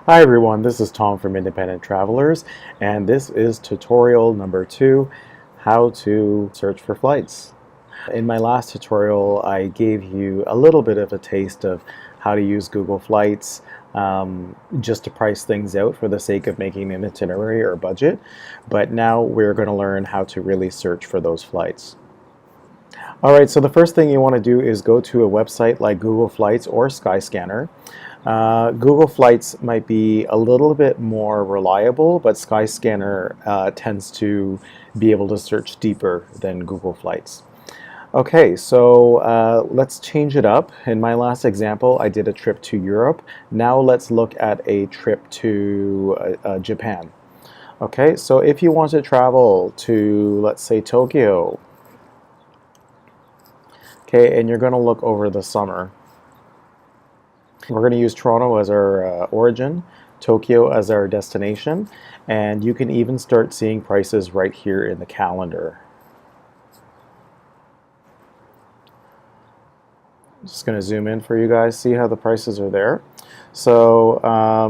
Hi everyone, this is Tom from Independent Travelers, and this is tutorial number 2, how to search for flights. In my last tutorial, I gave you a little bit of a taste of how to use Google Flights just to price things out for the sake of making an itinerary or budget, but now we're going to learn how to really search for those flights. Alright, so the first thing you want to do is go to a website like Google Flights or Skyscanner. Google Flights might be a little bit more reliable, but Skyscanner tends to be able to search deeper than Google Flights. Okay, so let's change it up. In my last example, I did a trip to Europe. Now let's look at a trip to Japan. Okay, so if you want to travel to, let's say, Tokyo, okay, and you're going to look over the summer. We're going to use Toronto as our origin, Tokyo as our destination, and you can even start seeing prices right here in the calendar. Just going to zoom in for you guys, see how the prices are there. So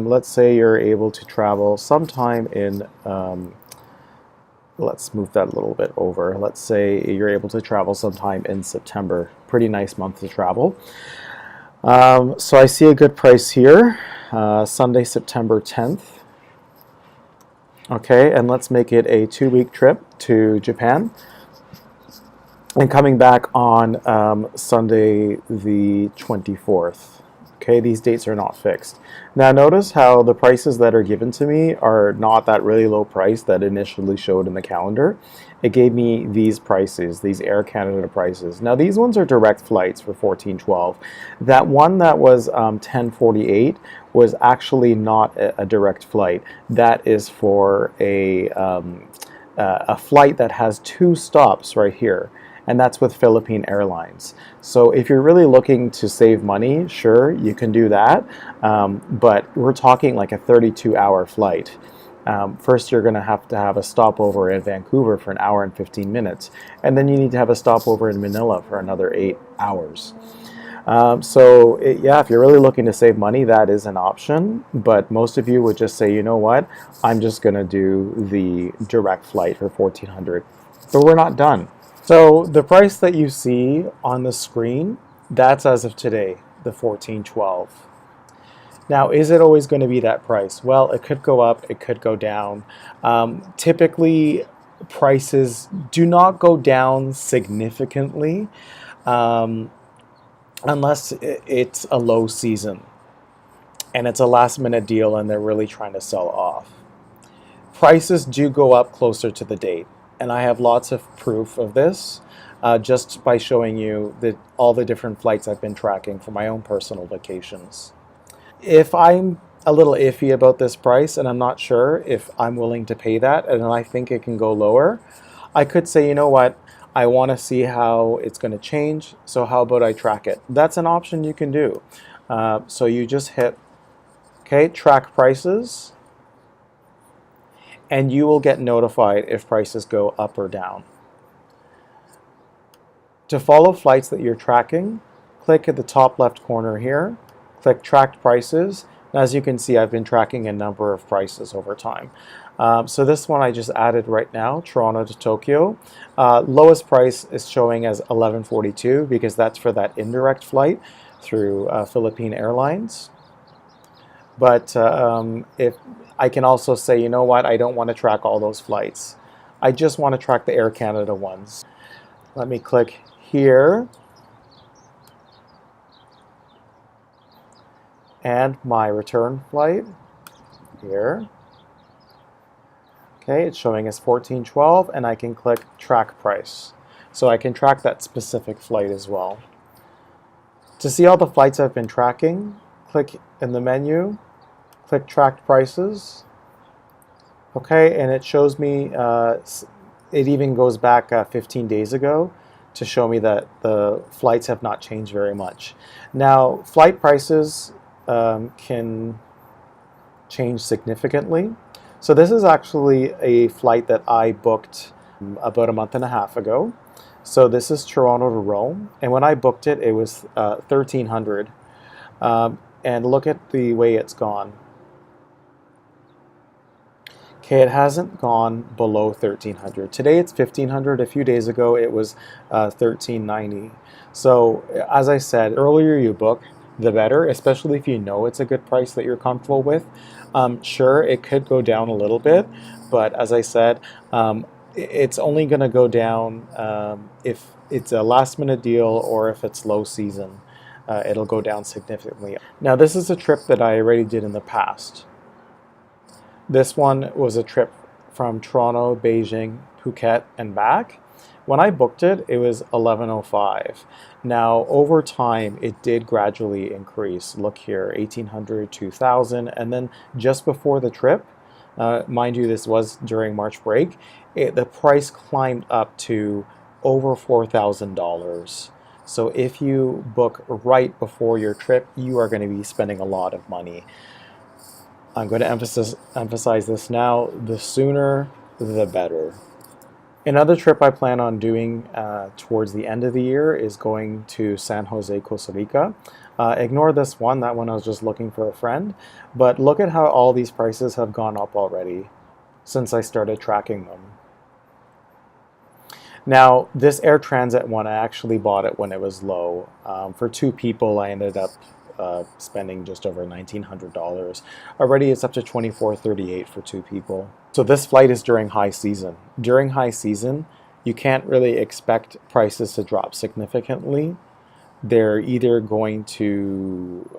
let's say you're able to travel sometime in, let's move that a little bit over. Let's say you're able to travel sometime in September. Pretty nice month to travel. So I see a good price here, Sunday, September 10th. Okay, and let's make it a 2-week trip to Japan. And coming back on Sunday the 24th. Okay, these dates are not fixed. Now notice how the prices that are given to me are not that really low price that initially showed in the calendar. It gave me these prices, these Air Canada prices. Now these ones are direct flights for $14.12. That one that was $10.48 was actually not a direct flight. That is for a flight that has 2 stops right here, and that's with Philippine Airlines. So if you're really looking to save money, sure, you can do that, but we're talking like a 32-hour flight. First, you're going to have a stopover in Vancouver for 1 hour and 15 minutes, and then you need to have a stopover in Manila for another 8 hours. Yeah, if you're really looking to save money, that is an option, but most of you would just say, you know what, I'm just going to do the direct flight for $1,400. But we're not done. So the price that you see on the screen, that's as of today, the $14.12. Now, is it always going to be that price? Well, it could go up, it could go down. Typically, prices do not go down significantly unless it's a low season and it's a last minute deal and they're really trying to sell off. Prices do go up closer to the date, and I have lots of proof of this just by showing you all the different flights I've been tracking for my own personal vacations. If I'm a little iffy about this price and I'm not sure if I'm willing to pay that and I think it can go lower, I could say, you know what, I want to see how it's going to change, so how about I track it? That's an option you can do. So you just hit, okay, track prices, and you will get notified if prices go up or down. To follow flights that you're tracking, click at the top left corner here, click tracked prices. And as you can see, I've been tracking a number of prices over time. So this one I just added right now, Toronto to Tokyo. Lowest price is showing as $11.42 because that's for that indirect flight through Philippine Airlines. But if I can also say, you know what, I don't want to track all those flights. I just want to track the Air Canada ones. Let me click here. And my return flight here. Okay, it's showing as $14.12, and I can click track price. So I can track that specific flight as well. To see all the flights I've been tracking, click in the menu, click tracked prices. Okay, and it shows me, it even goes back 15 days ago to show me that the flights have not changed very much. Now, flight prices can change significantly. So this is actually a flight that I booked about a month and a half ago. So this is Toronto to Rome, and when I booked it, it was $1,300. And look at the way it's gone. Okay, it hasn't gone below 1300. Today it's 1500. A few days ago it was 1390. So as I said, earlier you book, the better, especially if you know it's a good price that you're comfortable with. Sure, it could go down a little bit, but as I said, it's only going to go down if it's a last minute deal or if it's low season. It'll go down significantly. Now, this is a trip that I already did in the past. This one was a trip from Toronto, Beijing, Phuket, and back. When I booked it, it was 1105. Now, over time, it did gradually increase. Look here, 1800, 2000, and then just before the trip, mind you, this was during March break, the price climbed up to over $4,000. So if you book right before your trip, you are going to be spending a lot of money. I'm going to emphasize this now, the sooner the better. Another trip I plan on doing towards the end of the year is going to San Jose, Costa Rica. Ignore this one, that one I was just looking for a friend, but look at how all these prices have gone up already since I started tracking them. Now, this Air Transat one, I actually bought it when it was low. For two people, I ended up spending just over $1,900. Already it's up to $2,438 for two people. So this flight is during high season. During high season, you can't really expect prices to drop significantly. They're either going to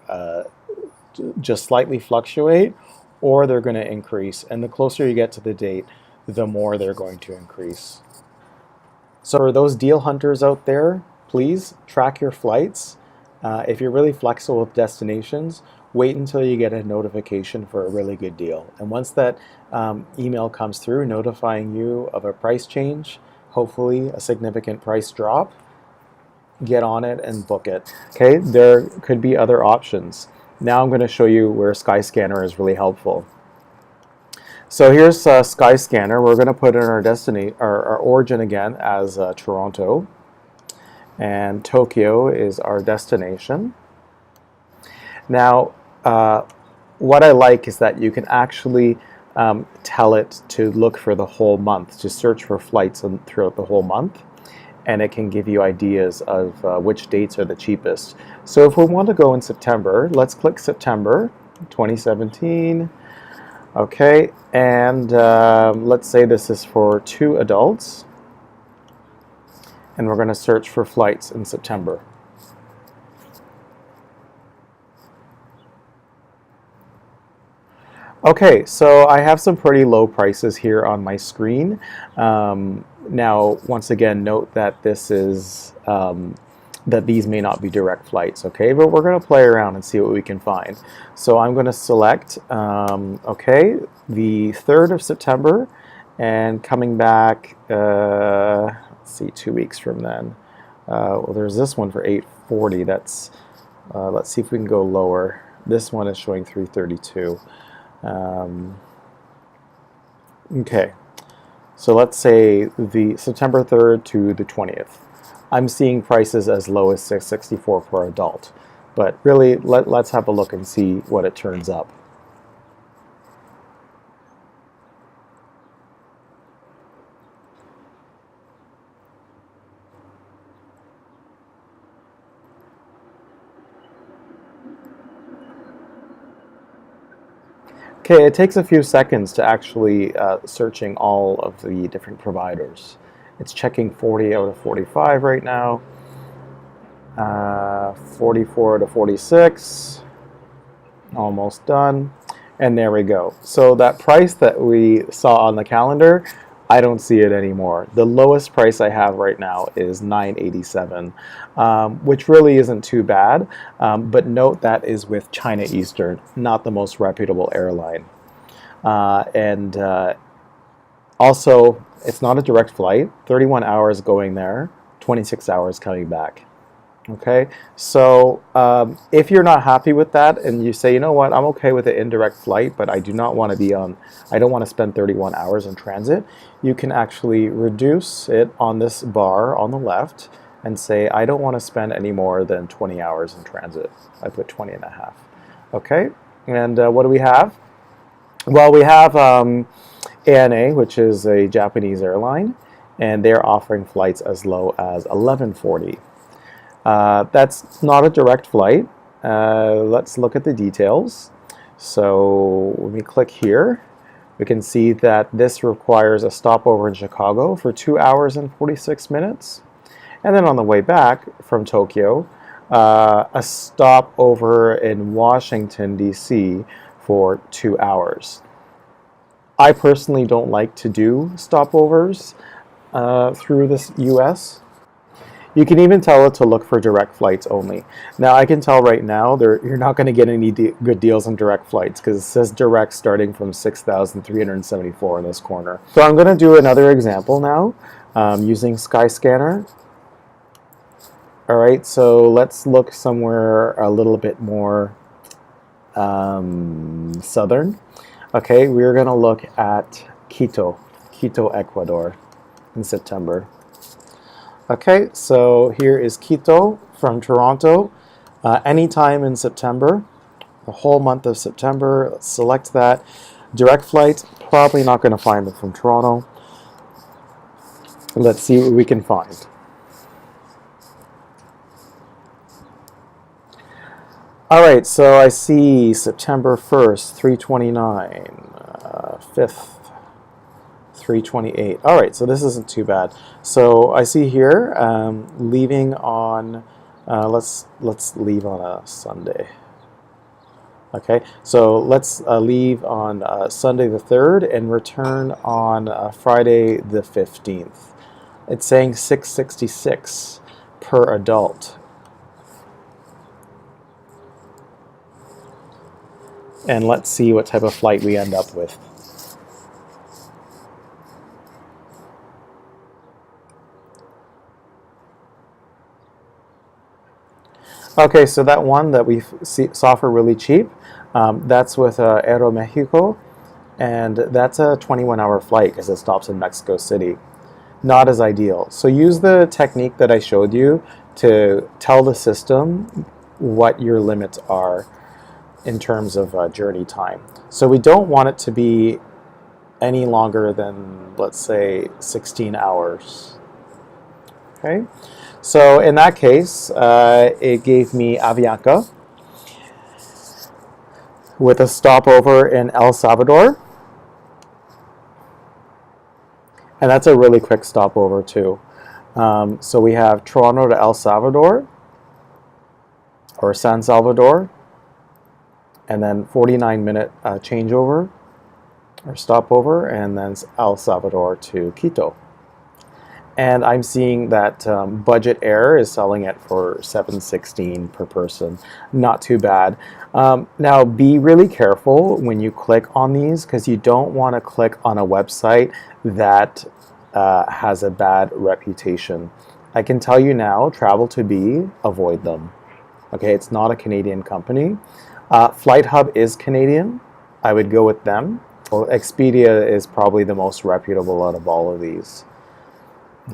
just slightly fluctuate or they're going to increase. And the closer you get to the date, the more they're going to increase. So for those deal hunters out there, please track your flights. If you're really flexible with destinations, wait until you get a notification for a really good deal. And once that email comes through notifying you of a price change, hopefully a significant price drop, get on it and book it. Okay, there could be other options. Now I'm going to show you where Skyscanner is really helpful. So here's Skyscanner. We're going to put in our origin again as Toronto. And Tokyo is our destination. Now, what I like is that you can actually tell it to look for the whole month, to search for flights throughout the whole month, and it can give you ideas of which dates are the cheapest. So if we want to go in September, let's click September 2017. Okay, and let's say this is for 2 adults. And we're going to search for flights in September. Okay, so I have some pretty low prices here on my screen. Now, once again, note that this is that these may not be direct flights, okay? But we're going to play around and see what we can find. So I'm going to select, okay, the 3rd of September, and coming back. Let's see, 2 weeks from then. Well, there's this one for $840. That's let's see if we can go lower. This one is showing $332. Okay, so let's say the September 3rd to the 20th. I'm seeing prices as low as $664 per adult, but really let's have a look and see what it turns up. Okay, it takes a few seconds to actually searching all of the different providers. It's checking 40 out of 45 right now, 44 to 46, almost done, and there we go. So that price that we saw on the calendar, I don't see it anymore. The lowest price I have right now is $987, which really isn't too bad, but note that is with China Eastern, not the most reputable airline. Also, it's not a direct flight, 31 hours going there, 26 hours coming back. Okay, so if you're not happy with that and you say, you know what, I'm okay with an indirect flight, but I do not want to be on, I don't want to spend 31 hours in transit, you can actually reduce it on this bar on the left and say, I don't want to spend any more than 20 hours in transit. I put 20 and a half. Okay, and what do we have? Well, we have ANA, which is a Japanese airline, and they're offering flights as low as 1140. That's not a direct flight. Let's look at the details. So when we click here, we can see that this requires a stopover in Chicago for 2 hours and 46 minutes. And then on the way back from Tokyo, a stopover in Washington, D.C. for 2 hours. I personally don't like to do stopovers through this US. You can even tell it to look for direct flights only. Now I can tell right now you're not going to get any good deals on direct flights because it says direct starting from 6,374 in this corner. So I'm going to do another example now using Skyscanner. All right, so let's look somewhere a little bit more southern. Okay, we're going to look at Quito, Ecuador in September. Okay, so here is Quito from Toronto. Anytime in September, the whole month of September. Let's select that. Direct flight, probably not going to find it from Toronto. Let's see what we can find. All right, so I see September 1st, 329, 5th, 328. All right, so this isn't too bad. So I see here leaving on, let's leave on a Sunday. Okay, so let's leave on Sunday the 3rd and return on Friday the 15th. It's saying $666 per adult. And let's see what type of flight we end up with. Okay, so that one that we saw for really cheap, that's with Aeromexico, and that's a 21-hour flight because it stops in Mexico City. Not as ideal. So use the technique that I showed you to tell the system what your limits are in terms of journey time. So we don't want it to be any longer than, let's say, 16 hours. Okay, so in that case, it gave me Avianca with a stopover in El Salvador. And that's a really quick stopover too. So we have Toronto to El Salvador, or San Salvador, and then 49-minute changeover or stopover, and then El Salvador to Quito. And I'm seeing that Budget Air is selling it for $716 per person. Not too bad. Now, be really careful when you click on these because you don't want to click on a website that has a bad reputation. I can tell you now, Travel2B, avoid them. Okay, it's not a Canadian company. FlightHub is Canadian. I would go with them. Well, Expedia is probably the most reputable out of all of these.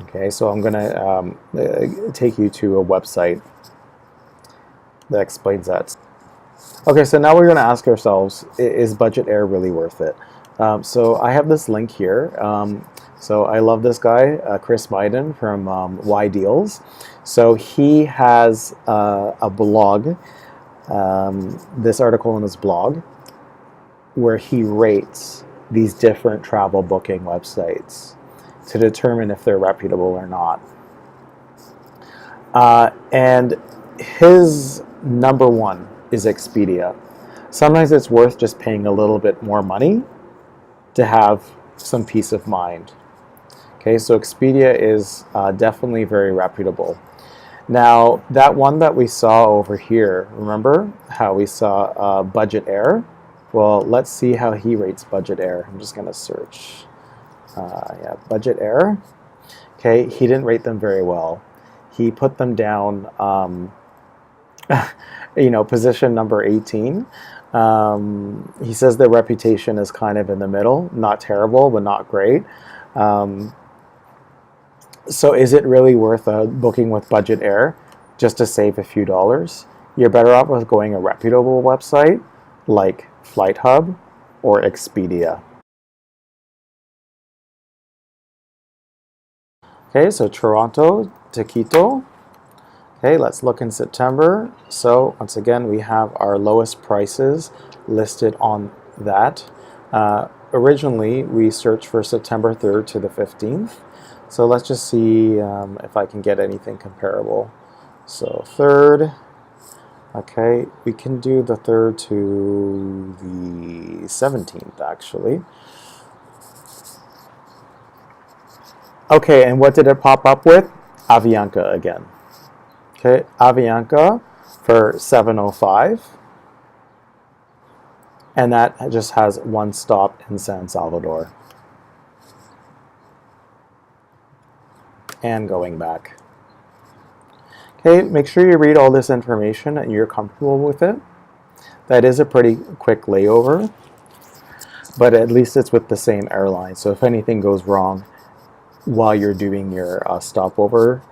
Okay, so I'm going to take you to a website that explains that. Okay, so now we're going to ask ourselves, is Budget Air really worth it? So I have this link here. So I love this guy, Chris Myden from Y Deals. So he has a blog, this article in his blog, where he rates these different travel booking websites to determine if they're reputable or not. And his number one is Expedia. Sometimes it's worth just paying a little bit more money to have some peace of mind. Okay, so Expedia is definitely very reputable. Now, that one that we saw over here, remember how we saw Budget Air? Well, let's see how he rates Budget Air. I'm just going to search. Yeah, Budget Air. Okay, he didn't rate them very well. He put them down, position number 18. He says their reputation is kind of in the middle, not terrible, but not great. So is it really worth booking with Budget Air just to save a few dollars? You're better off with going a reputable website like FlightHub or Expedia. Okay, so Toronto to Quito. Okay, let's look in September. So once again, we have our lowest prices listed on that. Originally, we searched for September 3rd to the 15th. So let's just see if I can get anything comparable. So 3rd, okay, we can do the 3rd to the 17th actually. Okay, and what did it pop up with? Avianca again. Okay, Avianca for 705. And that just has one stop in San Salvador. And going back. Okay, make sure you read all this information and you're comfortable with it. That is a pretty quick layover, but at least it's with the same airline. So if anything goes wrong while you're doing your stopover,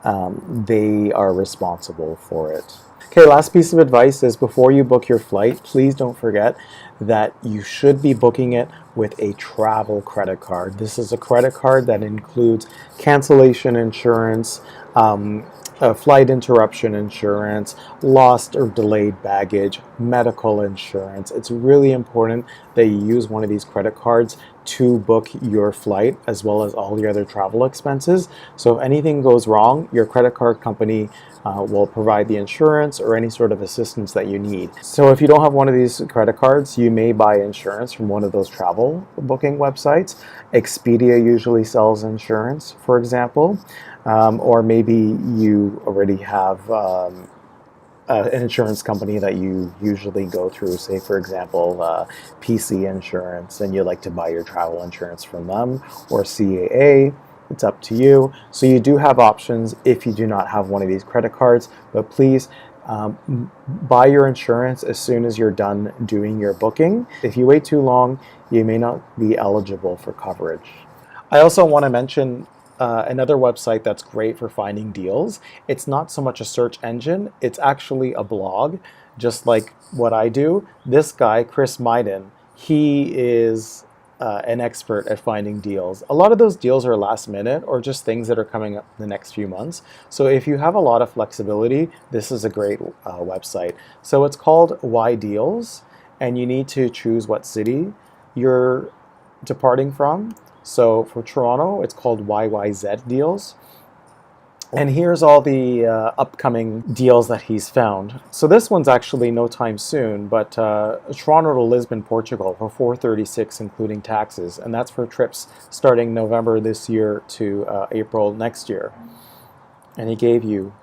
they are responsible for it. Okay, last piece of advice is before you book your flight, please don't forget that you should be booking it with a travel credit card. This is a credit card that includes cancellation insurance, flight interruption insurance, lost or delayed baggage, medical insurance. It's really important that you use one of these credit cards to book your flight as well as all your other travel expenses. So if anything goes wrong, your credit card company will provide the insurance or any sort of assistance that you need. So if you don't have one of these credit cards, you may buy insurance from one of those travel booking websites. Expedia usually sells insurance, for example, or maybe you already have an insurance company that you usually go through, say for example PC Insurance, and you like to buy your travel insurance from them, or CAA. It's up to you. So you do have options if you do not have one of these credit cards, but please buy your insurance as soon as you're done doing your booking. If you wait too long, you may not be eligible for coverage. I also want to mention another website that's great for finding deals. It's not so much a search engine, it's actually a blog, just like what I do. This guy, Chris Myden, he is an expert at finding deals. A lot of those deals are last minute or just things that are coming up in the next few months. So if you have a lot of flexibility, this is a great website. So it's called Why Deals, and you need to choose what city you're departing from. So for Toronto, it's called YYZ Deals. And here's all the upcoming deals that he's found. So this one's actually no time soon, but Toronto to Lisbon, Portugal for $436 including taxes. And that's for trips starting November this year to April next year. And he gave you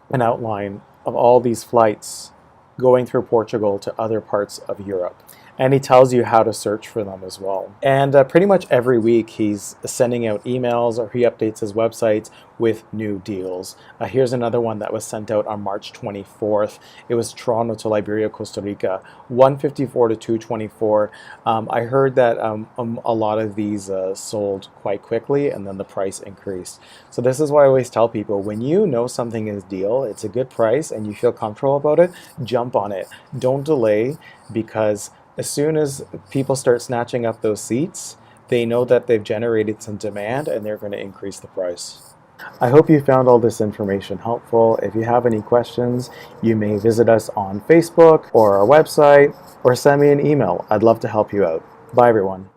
an outline of all these flights going through Portugal to other parts of Europe. And he tells you how to search for them as well. And pretty much every week he's sending out emails, or he updates his websites with new deals. Here's another one that was sent out on March 24th. It was Toronto to Liberia, Costa Rica, 154 to 224. I heard that a lot of these sold quite quickly, and then the price increased. So this is why I always tell people, when you know something is a deal, it's a good price, and you feel comfortable about it, jump on it. Don't delay, because as soon as people start snatching up those seats, they know that they've generated some demand and they're going to increase the price. I hope you found all this information helpful. If you have any questions, you may visit us on Facebook or our website, or send me an email. I'd love to help you out. Bye, everyone.